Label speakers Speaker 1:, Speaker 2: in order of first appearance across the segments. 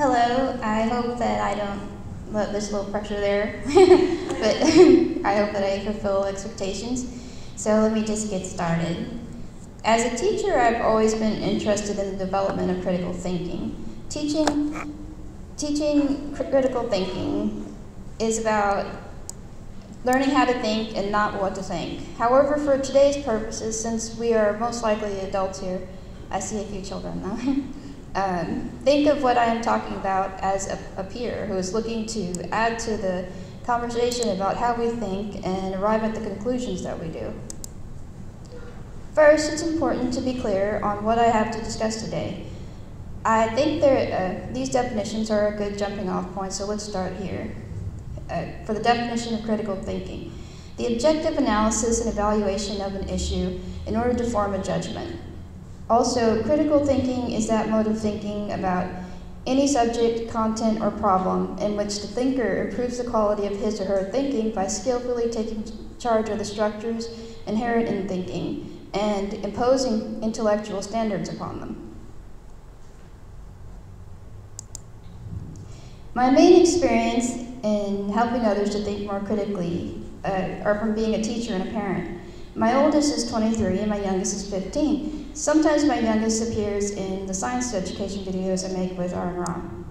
Speaker 1: Hello, I hope that I don't, well, there's a little pressure there, but I hope that I fulfill expectations. So let me just get started. As a teacher, I've always been interested in the development of critical thinking. Teaching critical thinking is about learning how to think and not what to think. However, for today's purposes, since we are most likely adults here, I see a few children though. Think of what I am talking about as a peer who is looking to add to the conversation about how we think and arrive at the conclusions that we do. First, it's important to be clear on what I have to discuss today. I think these definitions are a good jumping off point, so let's start here. For the definition of critical thinking, the objective analysis and evaluation of an issue in order to form a judgment. Also, critical thinking is that mode of thinking about any subject, content, or problem in which the thinker improves the quality of his or her thinking by skillfully taking charge of the structures inherent in thinking and imposing intellectual standards upon them. My main experience in helping others to think more critically are from being a teacher and a parent. My oldest is 23 and my youngest is 15. Sometimes my youngest appears in the science education videos I make with R.A.F.T.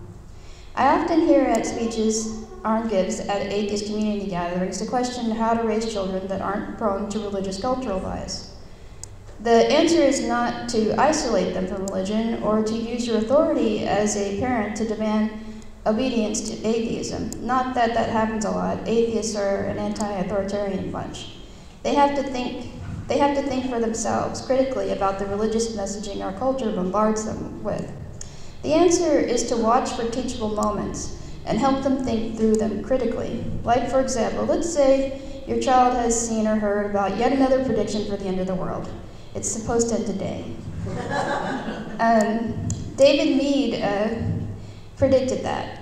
Speaker 1: I often hear at speeches R gives at atheist community gatherings the question how to raise children that aren't prone to religious cultural bias. The answer is not to isolate them from religion or to use your authority as a parent to demand obedience to atheism. Not that that happens a lot. Atheists are an anti-authoritarian bunch. They have to think for themselves critically about the religious messaging our culture bombards them with. The answer is to watch for teachable moments and help them think through them critically. Like, for example, let's say your child has seen or heard about yet another prediction for the end of the world. It's supposed to end today. David Meade predicted that.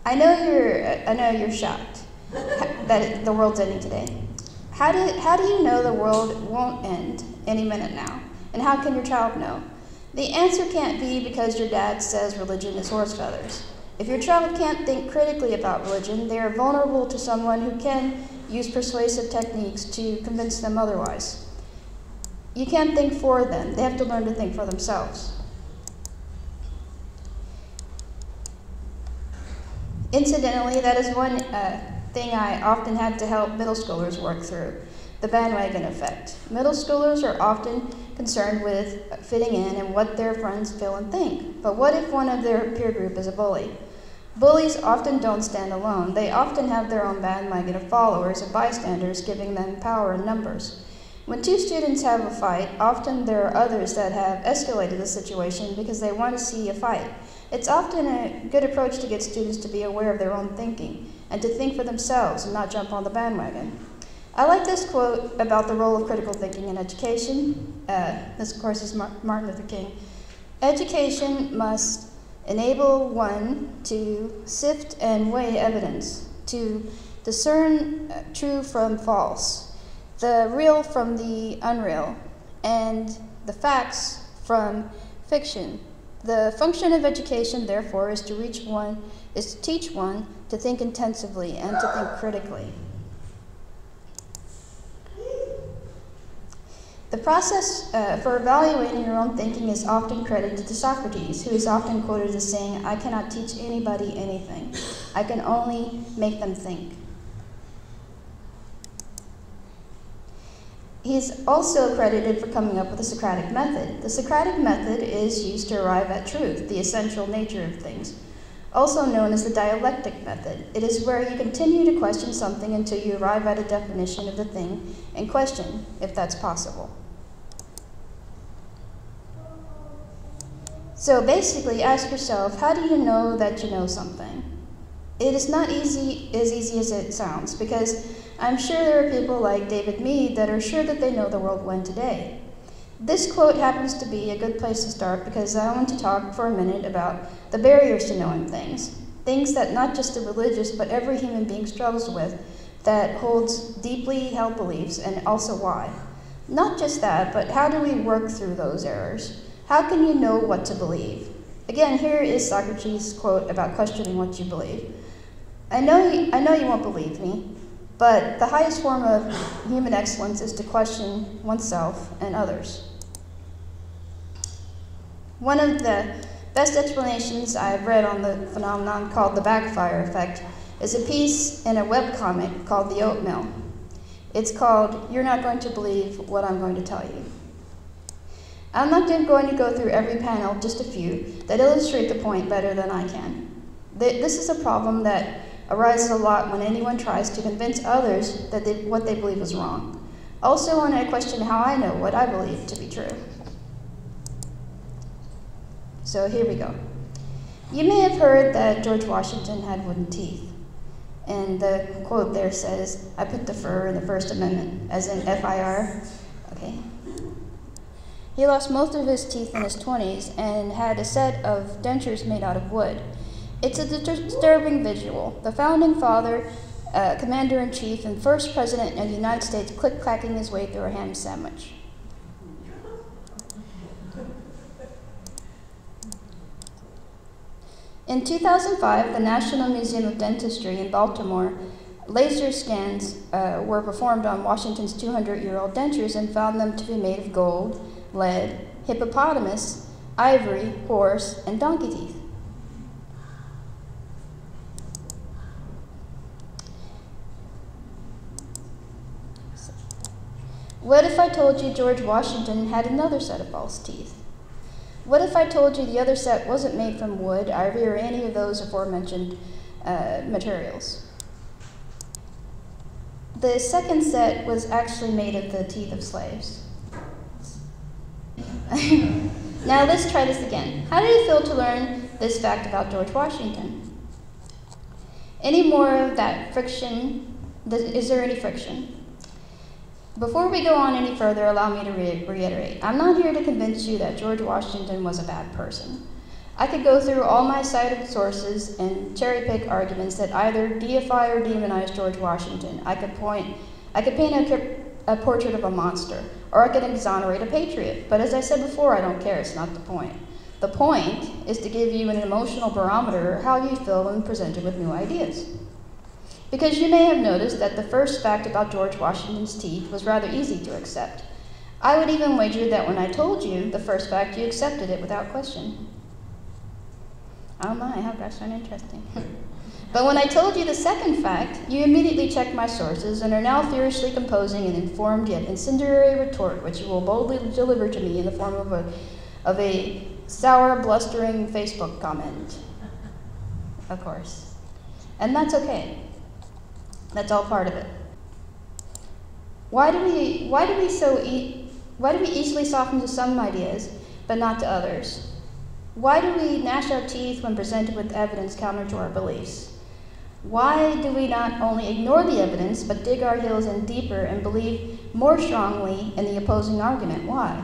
Speaker 1: I know you're shocked that the world's ending today. How do you know the world won't end any minute now? And how can your child know? The answer can't be because your dad says religion is horse feathers. If your child can't think critically about religion, they are vulnerable to someone who can use persuasive techniques to convince them otherwise. You can't think for them. They have to learn to think for themselves. Incidentally, that is one thing I often had to help middle schoolers work through, the bandwagon effect. Middle schoolers are often concerned with fitting in and what their friends feel and think. But what if one of their peer group is a bully? Bullies often don't stand alone. They often have their own bandwagon of followers and bystanders giving them power in numbers. When two students have a fight, often there are others that have escalated the situation because they want to see a fight. It's often a good approach to get students to be aware of their own thinking and to think for themselves and not jump on the bandwagon. I like this quote about the role of critical thinking in education. This, of course, is Martin Luther King. Education must enable one to sift and weigh evidence, to discern true from false, the real from the unreal, and the facts from fiction. The function of education, therefore, is to teach one to think intensively and to think critically. The process for evaluating your own thinking is often credited to Socrates, who is often quoted as saying, "I cannot teach anybody anything. I can only make them think." He is also credited for coming up with the Socratic method. The Socratic method is used to arrive at truth, the essential nature of things, also known as the dialectic method. It is where you continue to question something until you arrive at a definition of the thing in question, if that's possible. So basically, ask yourself, how do you know that you know something? It is not as easy as it sounds, because I'm sure there are people like David Meade that are sure that they know the world will end today. This quote happens to be a good place to start because I want to talk for a minute about the barriers to knowing things that not just the religious but every human being struggles with, that holds deeply held beliefs, and also why. Not just that, but how do we work through those errors? How can you know what to believe? Again, here is Socrates' quote about questioning what you believe. I know you won't believe me, but the highest form of human excellence is to question oneself and others. One of the best explanations I've read on the phenomenon called the Backfire Effect is a piece in a webcomic called The Oatmeal. It's called, You're Not Going to Believe What I'm Going to Tell You. I'm not going to go through every panel, just a few, that illustrate the point better than I can. This is a problem that arises a lot when anyone tries to convince others that what they believe is wrong. Also, when I question how I know what I believe to be true. So here we go. You may have heard that George Washington had wooden teeth. And the quote there says, I put the fur in the First Amendment, as in F-I-R. Okay. He lost most of his teeth in his 20s and had a set of dentures made out of wood. It's a disturbing visual. The founding father, commander-in-chief, and first president of the United States click-clacking his way through a ham sandwich. In 2005, the National Museum of Dentistry in Baltimore, laser scans were performed on Washington's 200-year-old dentures and found them to be made of gold, lead, hippopotamus, ivory, horse, and donkey teeth. What if I told you George Washington had another set of false teeth? What if I told you the other set wasn't made from wood, ivory, or any of those aforementioned materials? The second set was actually made of the teeth of slaves. Now let's try this again. How did it feel to learn this fact about George Washington? Any more of that friction? Is there any friction? Before we go on any further, allow me to reiterate. I'm not here to convince you that George Washington was a bad person. I could go through all my cited sources and cherry-pick arguments that either deify or demonize George Washington. I could paint a portrait of a monster, or I could exonerate a patriot. But as I said before, I don't care. It's not the point. The point is to give you an emotional barometer of how you feel when presented with new ideas. Because you may have noticed that the first fact about George Washington's teeth was rather easy to accept. I would even wager that when I told you the first fact, you accepted it without question. Oh my, how gosh, so interesting. But when I told you the second fact, you immediately checked my sources and are now furiously composing an informed yet incendiary retort, which you will boldly deliver to me in the form of a sour, blustering Facebook comment. Of course. And that's okay. That's all part of it. Why do we easily soften to some ideas, but not to others? Why do we gnash our teeth when presented with evidence counter to our beliefs? Why do we not only ignore the evidence, but dig our heels in deeper and believe more strongly in the opposing argument? Why?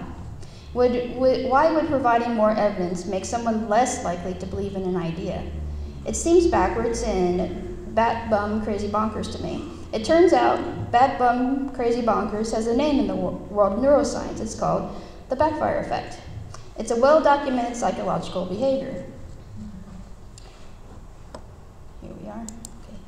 Speaker 1: Why would providing more evidence make someone less likely to believe in an idea? It seems backwards and bat bum crazy bonkers to me. It turns out bat bum crazy bonkers has a name in the world of neuroscience. It's called the Backfire Effect. It's a well-documented psychological behavior. Here we are. Okay.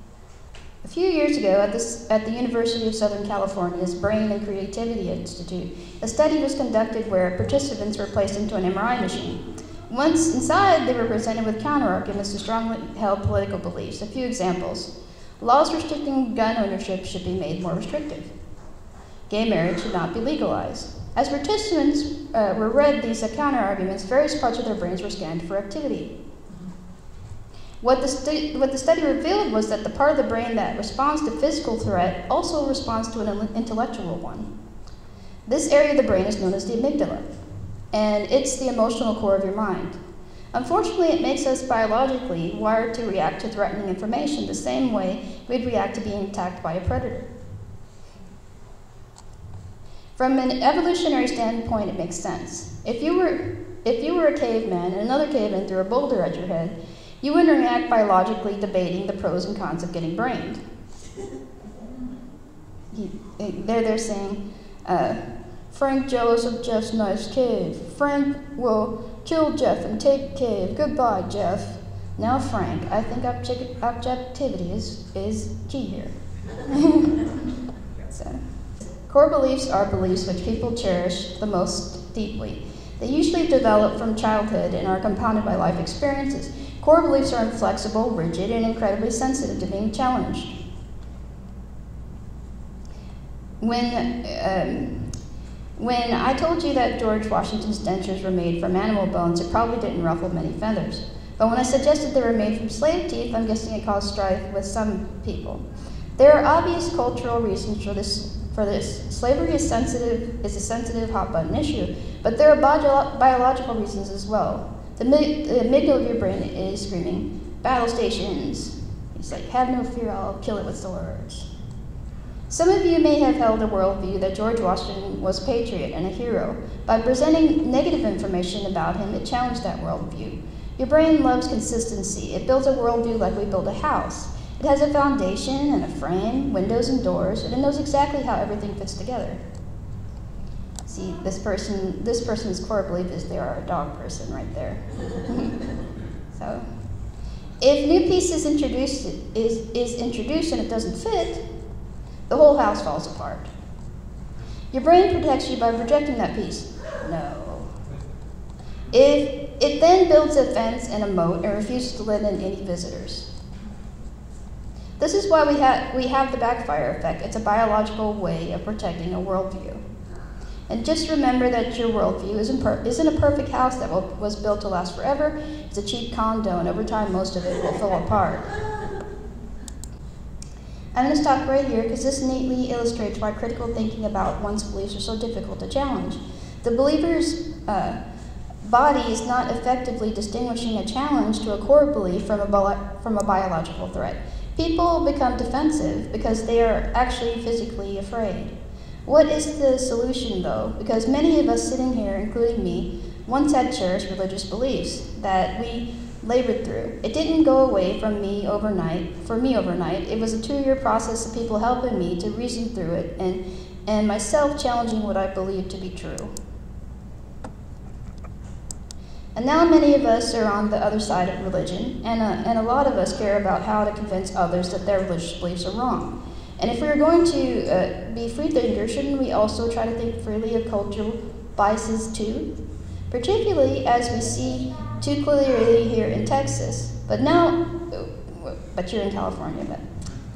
Speaker 1: A few years ago at the University of Southern California's Brain and Creativity Institute, a study was conducted where participants were placed into an MRI machine. Once inside, they were presented with counter-arguments to strongly held political beliefs. A few examples. Laws restricting gun ownership should be made more restrictive. Gay marriage should not be legalized. As participants were read these counter-arguments, various parts of their brains were scanned for activity. What the study revealed was that the part of the brain that responds to physical threat also responds to an intellectual one. This area of the brain is known as the amygdala, and it's the emotional core of your mind. Unfortunately, it makes us biologically wired to react to threatening information the same way we'd react to being attacked by a predator. From an evolutionary standpoint, it makes sense. If you were a caveman and another caveman threw a boulder at your head, you wouldn't react biologically debating the pros and cons of getting brained. They're saying, Frank jealous of Jeff's nice cave. Frank will kill Jeff and take Cave. Goodbye, Jeff. Now, Frank, I think objectivity is key here. So, core beliefs are beliefs which people cherish the most deeply. They usually develop from childhood and are compounded by life experiences. Core beliefs are inflexible, rigid, and incredibly sensitive to being challenged. When I told you that George Washington's dentures were made from animal bones, it probably didn't ruffle many feathers. But when I suggested they were made from slave teeth, I'm guessing it caused strife with some people. There are obvious cultural reasons for this. Slavery is a sensitive hot-button issue, but there are biological reasons as well. The amygdala of your brain is screaming, battle stations. It's like, have no fear, I'll kill it with swords. Some of you may have held a worldview that George Washington was a patriot and a hero. By presenting negative information about him, it challenged that worldview. Your brain loves consistency. It builds a worldview like we build a house. It has a foundation and a frame, windows and doors, and it knows exactly how everything fits together. See, this person's core belief is they are a dog person right there. So, if new piece is introduced and it doesn't fit, the whole house falls apart. Your brain protects you by projecting that piece. No. It then builds a fence and a moat and refuses to let in any visitors. This is why we have the backfire effect. It's a biological way of protecting a worldview. And just remember that your worldview isn't a perfect house that was built to last forever. It's a cheap condo, and over time, most of it will fall apart. I'm going to stop right here because this neatly illustrates why critical thinking about one's beliefs are so difficult to challenge. The believer's body is not effectively distinguishing a challenge to a core belief from a biological threat. People become defensive because they are actually physically afraid. What is the solution, though? Because many of us sitting here, including me, once had cherished religious beliefs that we labored through. It didn't go away from me overnight. For me overnight, it was a 2-year process of people helping me to reason through it and myself challenging what I believed to be true. And now many of us are on the other side of religion, and a lot of us care about how to convince others that their religious beliefs are wrong. And if we're going to be free thinkers, shouldn't we also try to think freely of cultural biases too? Particularly as we see too clearly here in Texas. But you're in California, but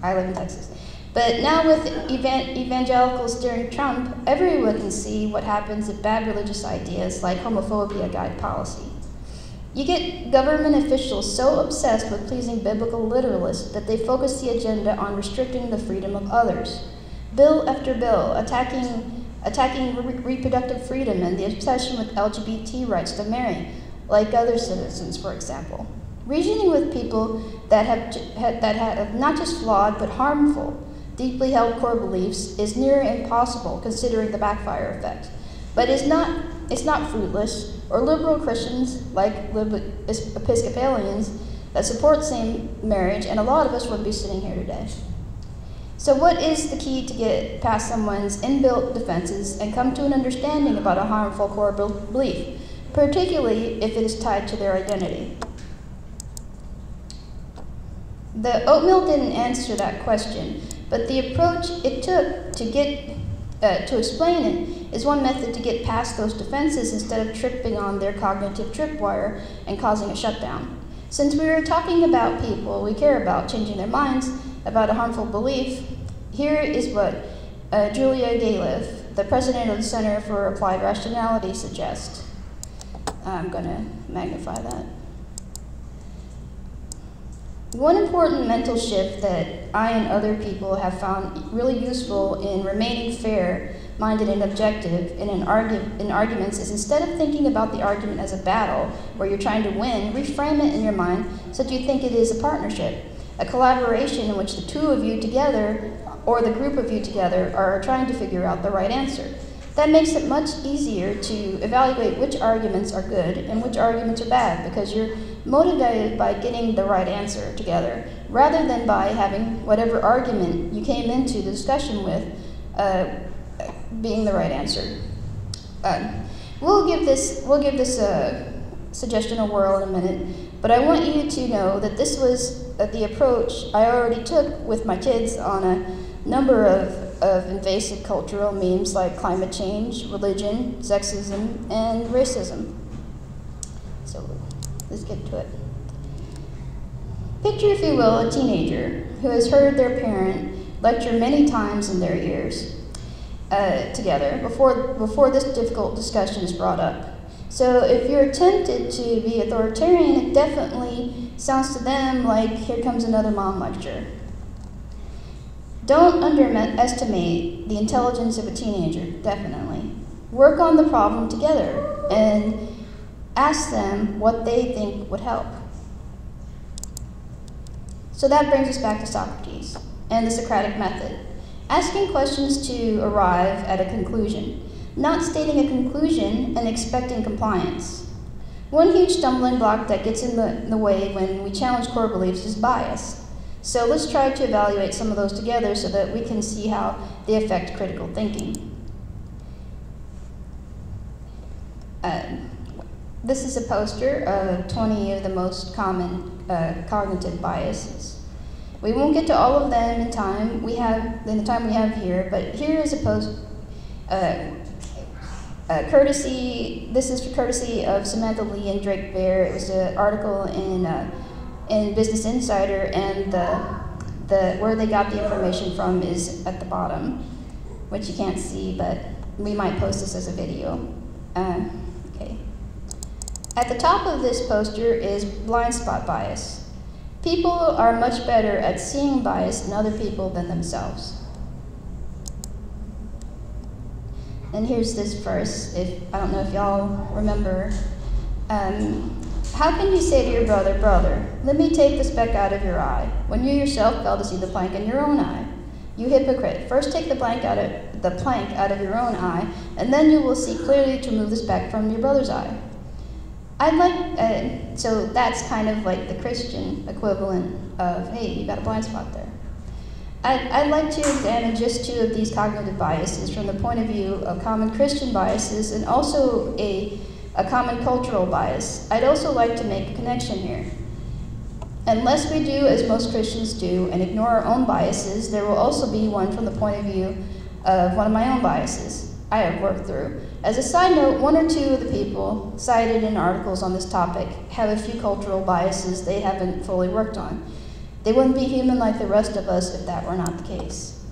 Speaker 1: I live in Texas. But now with evangelicals steering Trump, everyone can see what happens if bad religious ideas like homophobia guide policy. You get government officials so obsessed with pleasing biblical literalists that they focus the agenda on restricting the freedom of others. Bill after bill, attacking reproductive freedom and the obsession with LGBT rights to marry, like other citizens, for example. Reasoning with people that have not just flawed but harmful, deeply held core beliefs is near impossible considering the backfire effect. But it's not fruitless, or liberal Christians like Episcopalians that support same marriage, and a lot of us wouldn't be sitting here today. So what is the key to get past someone's inbuilt defenses and come to an understanding about a harmful core belief, particularly if it is tied to their identity? The oatmeal didn't answer that question, but the approach it took to explain it is one method to get past those defenses instead of tripping on their cognitive tripwire and causing a shutdown. Since we were talking about people we care about changing their minds about a harmful belief, here is what Julia Galef, the president of the Center for Applied Rationality, suggests. I'm going to magnify that. One important mental shift that I and other people have found really useful in remaining fair-minded and objective in arguments is instead of thinking about the argument as a battle where you're trying to win, reframe it in your mind so that you think it is a partnership, a collaboration in which the two of you together or the group of you together are trying to figure out the right answer. That makes it much easier to evaluate which arguments are good and which arguments are bad because you're motivated by getting the right answer together rather than by having whatever argument you came into the discussion with being the right answer. We'll give this suggestional world in a minute, but I want you to know that this was the approach I already took with my kids on a number of invasive cultural memes like climate change, religion, sexism, and racism. So let's get to it. Picture, if you will, a teenager who has heard their parent lecture many times in their ears together before this difficult discussion is brought up. So if you're tempted to be authoritarian, it definitely sounds to them like, here comes another mom lecture. Don't underestimate the intelligence of a teenager, definitely. Work on the problem together and ask them what they think would help. So that brings us back to Socrates and the Socratic method. Asking questions to arrive at a conclusion, not stating a conclusion and expecting compliance. One huge stumbling block that gets in the way when we challenge core beliefs is bias. So let's try to evaluate some of those together so that we can see how they affect critical thinking. This is a poster of 20 of the most common cognitive biases. We won't get to all of them in the time we have here, but here is a courtesy. This is for courtesy of Samantha Lee and Drake Bear. It was an article in Business Insider, and where they got the information from is at the bottom, which you can't see, but we might post this as a video. Okay. At the top of this poster is blind spot bias. People are much better at seeing bias in other people than themselves. And here's this verse, I don't know if y'all remember. How can you say to your brother, brother, let me take the speck out of your eye, when you yourself fail to see the plank in your own eye? You hypocrite, first take the plank out of your own eye, and then you will see clearly to remove the speck from your brother's eye. So that's kind of like the Christian equivalent of, hey, you got a blind spot there. I'd like to examine just two of these cognitive biases from the point of view of common Christian biases and also a common cultural bias. I'd also like to make a connection here. Unless we do as most Christians do and ignore our own biases, there will also be one from the point of view of one of my own biases I have worked through. As a side note, one or two of the people cited in articles on this topic have a few cultural biases they haven't fully worked on. They wouldn't be human like the rest of us if that were not the case.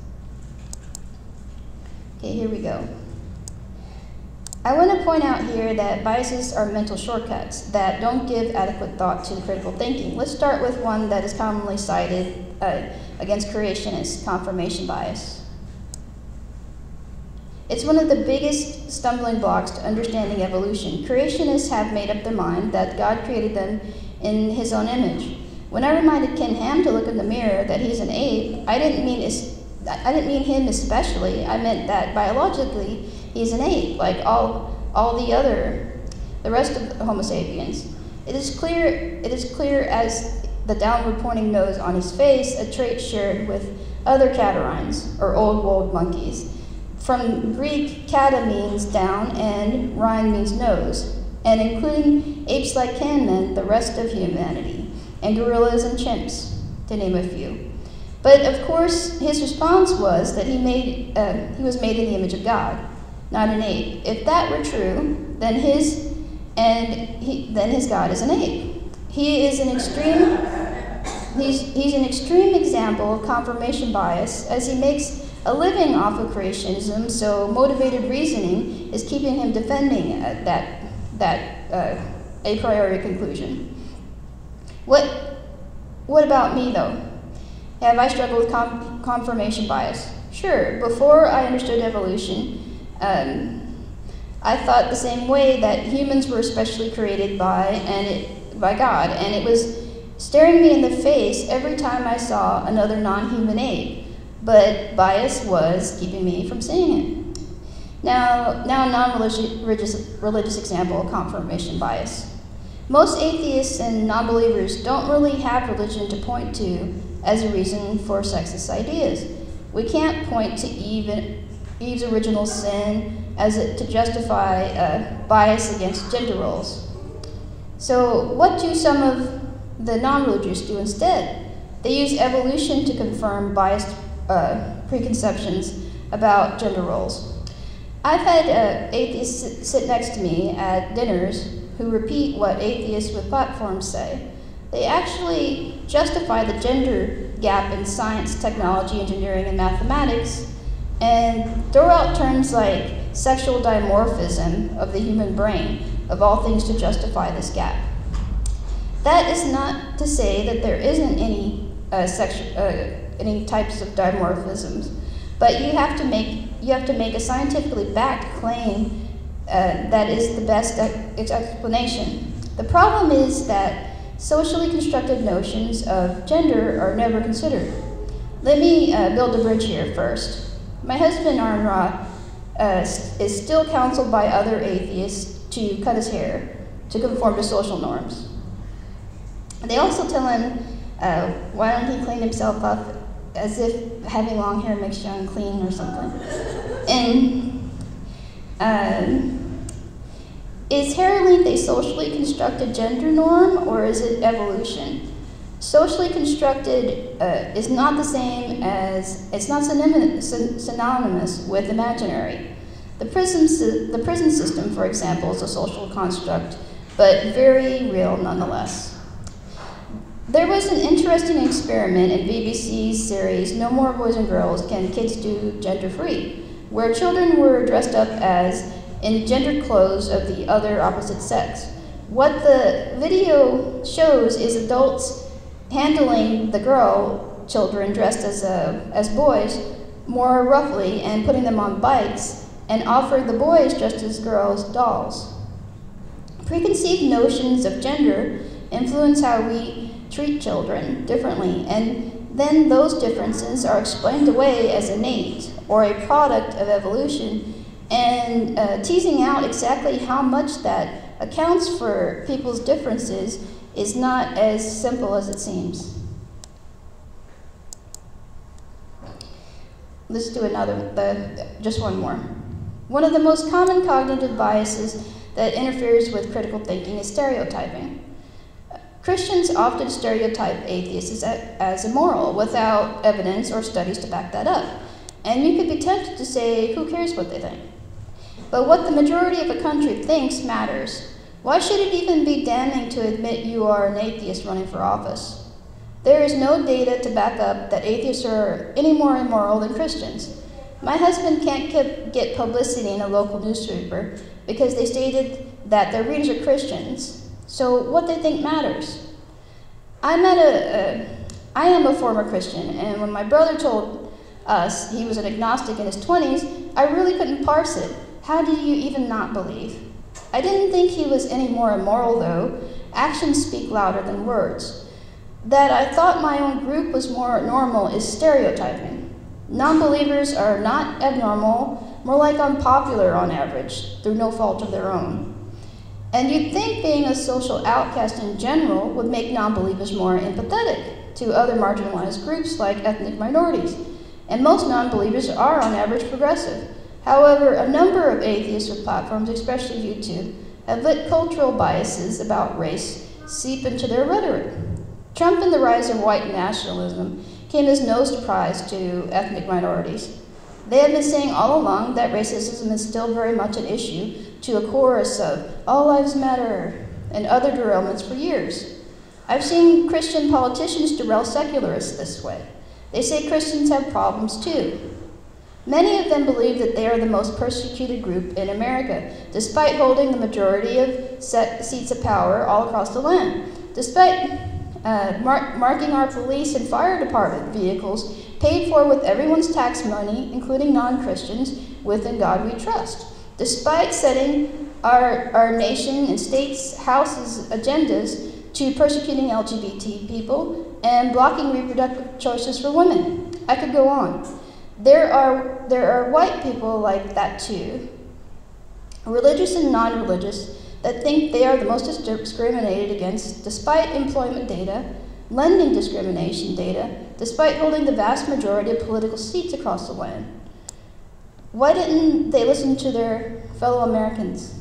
Speaker 1: Okay, here we go. I want to point out here that biases are mental shortcuts that don't give adequate thought to critical thinking. Let's start with one that is commonly cited against creationists, confirmation bias. It's one of the biggest stumbling blocks to understanding evolution. Creationists have made up their mind that God created them in his own image. When I reminded Ken Ham to look in the mirror that he's an ape, I didn't mean him especially. I meant that biologically he's an ape, like all the rest of Homo sapiens. It is clear as the downward pointing nose on his face, a trait shared with other catarrhines, or old world monkeys. From Greek, kata means down and rhine means nose, and including apes like Ken meant the rest of humanity, and gorillas and chimps, to name a few. But of course, his response was that he was made in the image of God, not an ape. If that were true, then his God is an ape. He's an extreme example of confirmation bias, as he makes a living off of creationism, so motivated reasoning is keeping him defending that a priori conclusion. What about me, though? Have I struggled with confirmation bias? Sure. Before I understood evolution, I thought the same way, that humans were especially created by God, and it was staring me in the face every time I saw another non-human ape. But bias was keeping me from seeing it. Now a non-religious example of confirmation bias. Most atheists and non-believers don't really have religion to point to as a reason for sexist ideas. We can't point to Eve's original sin to justify bias against gender roles. So what do some of the non-religious do instead? They use evolution to confirm biased preconceptions about gender roles. I've had atheists sit next to me at dinners who repeat what atheists with platforms say. They actually justify the gender gap in science, technology, engineering, and mathematics, and throw out terms like sexual dimorphism of the human brain, of all things, to justify this gap. That is not to say that there isn't any types of dimorphisms, but you have to make a scientifically backed claim that is the best explanation. The problem is that socially constructed notions of gender are never considered. Let me build a bridge here first. My husband, R.A.F.T, is still counseled by other atheists to cut his hair to conform to social norms. They also tell him, why don't he clean himself up, as if having long hair makes you unclean or something. And is hair length a socially constructed gender norm, or is it evolution? Socially constructed is not the same as, it's not synonymous with imaginary. The prison system, for example, is a social construct, but very real nonetheless. There was an interesting experiment in BBC's series No More Boys and Girls, Can Kids Do Gender Free?, where children were dressed up as in gender clothes of the other opposite sex. What the video shows is adults handling the girl children dressed as boys more roughly and putting them on bikes, and offering the boys dressed as girls dolls. Preconceived notions of gender influence how we treat children differently, and then those differences are explained away as innate or a product of evolution, and teasing out exactly how much that accounts for people's differences is not as simple as it seems. Let's do just one more. One of the most common cognitive biases that interferes with critical thinking is stereotyping. Christians often stereotype atheists as immoral without evidence or studies to back that up. And you could be tempted to say, who cares what they think? But what the majority of a country thinks matters. Why should it even be damning to admit you are an atheist running for office? There is no data to back up that atheists are any more immoral than Christians. My husband can't get publicity in a local newspaper because they stated that their readers are Christians. So what they think matters. I am a former Christian, and when my brother told us he was an agnostic in his 20s, I really couldn't parse it. How do you even not believe? I didn't think he was any more immoral, though. Actions speak louder than words. That I thought my own group was more normal is stereotyping. Non-believers are not abnormal, more like unpopular on average, through no fault of their own. And you'd think being a social outcast in general would make non-believers more empathetic to other marginalized groups like ethnic minorities. And most non-believers are, on average, progressive. However, a number of atheists with platforms, especially YouTube, have let cultural biases about race seep into their rhetoric. Trump and the rise of white nationalism came as no surprise to ethnic minorities. They have been saying all along that racism is still very much an issue, to a chorus of all lives matter and other derailments for years. I've seen Christian politicians derail secularists this way. They say Christians have problems too. Many of them believe that they are the most persecuted group in America, despite holding the majority of seats of power all across the land, despite marking our police and fire department vehicles paid for with everyone's tax money, including non-Christians, with In God We Trust, despite setting our nation and states' houses' agendas to persecuting LGBT people and blocking reproductive choices for women. I could go on. There are white people like that too, religious and non-religious, that think they are the most discriminated against despite employment data, lending discrimination data, despite holding the vast majority of political seats across the land. Why didn't they listen to their fellow Americans?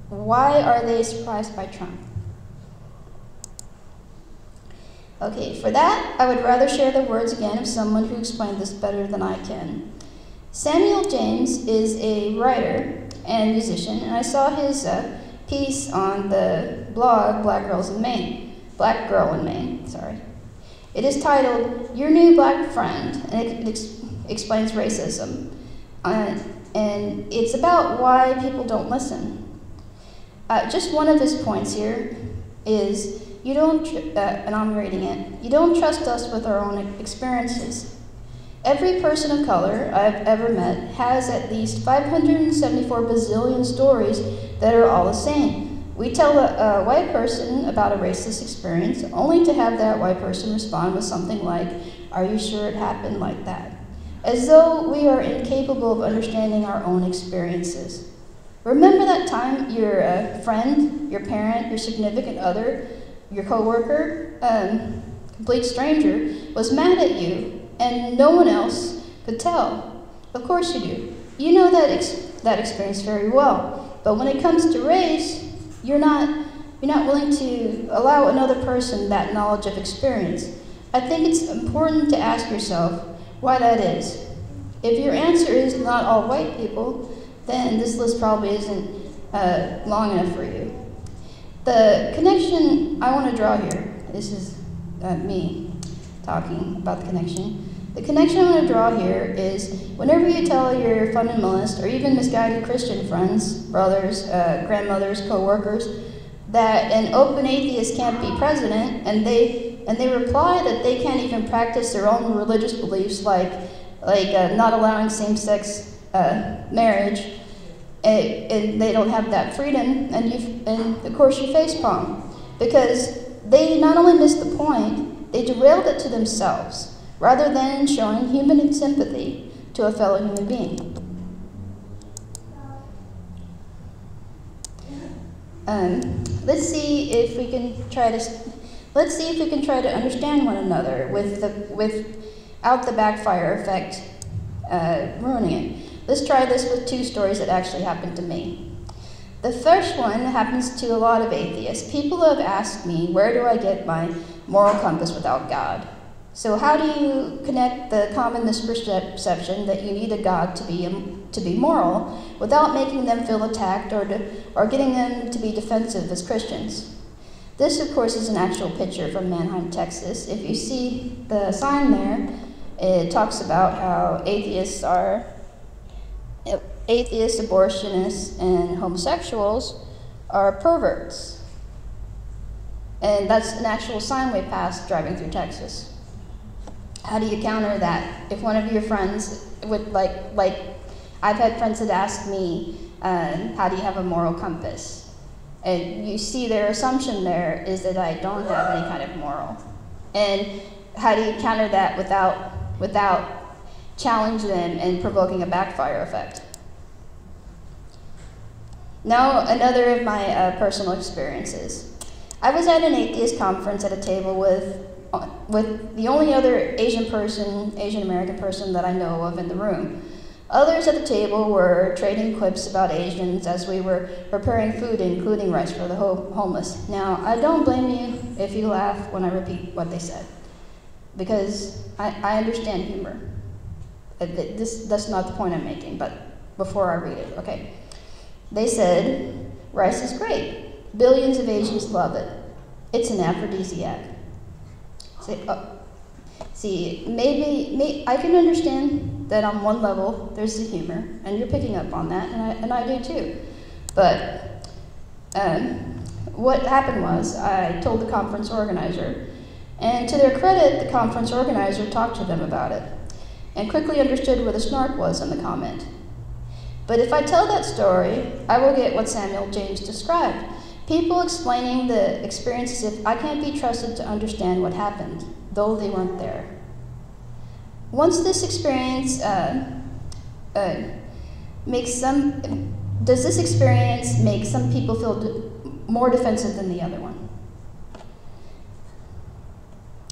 Speaker 1: Why are they surprised by Trump? Okay, for that, I would rather share the words again of someone who explained this better than I can. Samuel James is a writer and musician, and I saw his piece on the blog Black Girl in Maine, sorry. It is titled, Your New Black Friend, and it explains racism. And it's about why people don't listen. Just one of his points here is, you don't, and I'm reading it, you don't trust us with our own experiences. Every person of color I've ever met has at least 574 bazillion stories that are all the same. We tell a white person about a racist experience only to have that white person respond with something like, are you sure it happened like that? As though we are incapable of understanding our own experiences. Remember that time your friend, your parent, your significant other, your coworker, complete stranger, was mad at you and no one else could tell? Of course you do. You know that experience very well. But when it comes to race, you're not willing to allow another person that knowledge of experience. I think it's important to ask yourself why that is. If your answer is not all white people, then this list probably isn't long enough for you. The connection I want to draw here, this is me talking about the connection. The connection I want to draw here is whenever you tell your fundamentalist or even misguided Christian friends, brothers, grandmothers, co-workers, that an open atheist can't be president, and they reply that they can't even practice their own religious beliefs like not allowing same-sex marriage, and they don't have that freedom, and of course you facepalm, because they not only missed the point, they derailed it to themselves, rather than showing human sympathy to a fellow human being. Let's see if we can try to understand one another without the backfire effect ruining it. Let's try this with two stories that actually happened to me. The first one happens to a lot of atheists. People have asked me, where do I get my moral compass without God? So how do you connect the common misperception that you need a God to be moral without making them feel attacked or getting them to be defensive as Christians? This, of course, is an actual picture from Manheim, Texas. If you see the sign there, it talks about how atheists, abortionists, and homosexuals are perverts. And that's an actual sign we passed driving through Texas. How do you counter that? If one of your friends would I've had friends that ask me, how do you have a moral compass? And you see their assumption there is that I don't have any kind of moral. And how do you counter that without challenging them and provoking a backfire effect? Now, another of my personal experiences. I was at an atheist conference at a table with the only other Asian American person that I know of in the room. Others at the table were trading quips about Asians as we were preparing food, including rice for the homeless. Now, I don't blame you if you laugh when I repeat what they said, because I understand humor. That's not the point I'm making, but before I read it, okay. They said, rice is great. Billions of love it. It's an aphrodisiac. Maybe I can understand that on one level there's the humor, and you're picking up on that, and I do too. But what happened was I told the conference organizer, and to their credit, the conference organizer talked to them about it, and quickly understood where the snark was in the comment. But if I tell that story, I will get what Samuel James described. People explaining the experience as if I can't be trusted to understand what happened, though they weren't there. Once this experience does this experience make some people feel more defensive than the other one?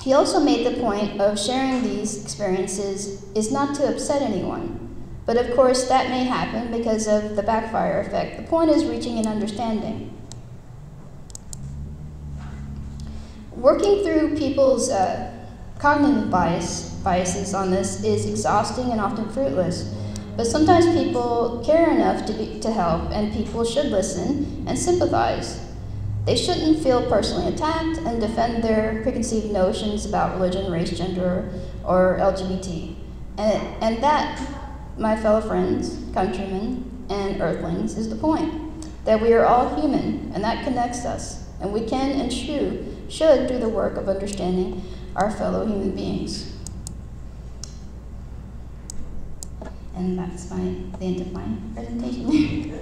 Speaker 1: He also made the point of sharing these experiences is not to upset anyone. But of course, that may happen because of the backfire effect. The point is reaching an understanding. Working through people's cognitive biases on this is exhausting and often fruitless, but sometimes people care enough to help, and people should listen and sympathize. They shouldn't feel personally attacked and defend their preconceived notions about religion, race, gender, or LGBT. And that, my fellow friends, countrymen, and earthlings, is the point, that we are all human, and that connects us, and we can and should do the work of understanding our fellow human beings. And that's the end of my presentation.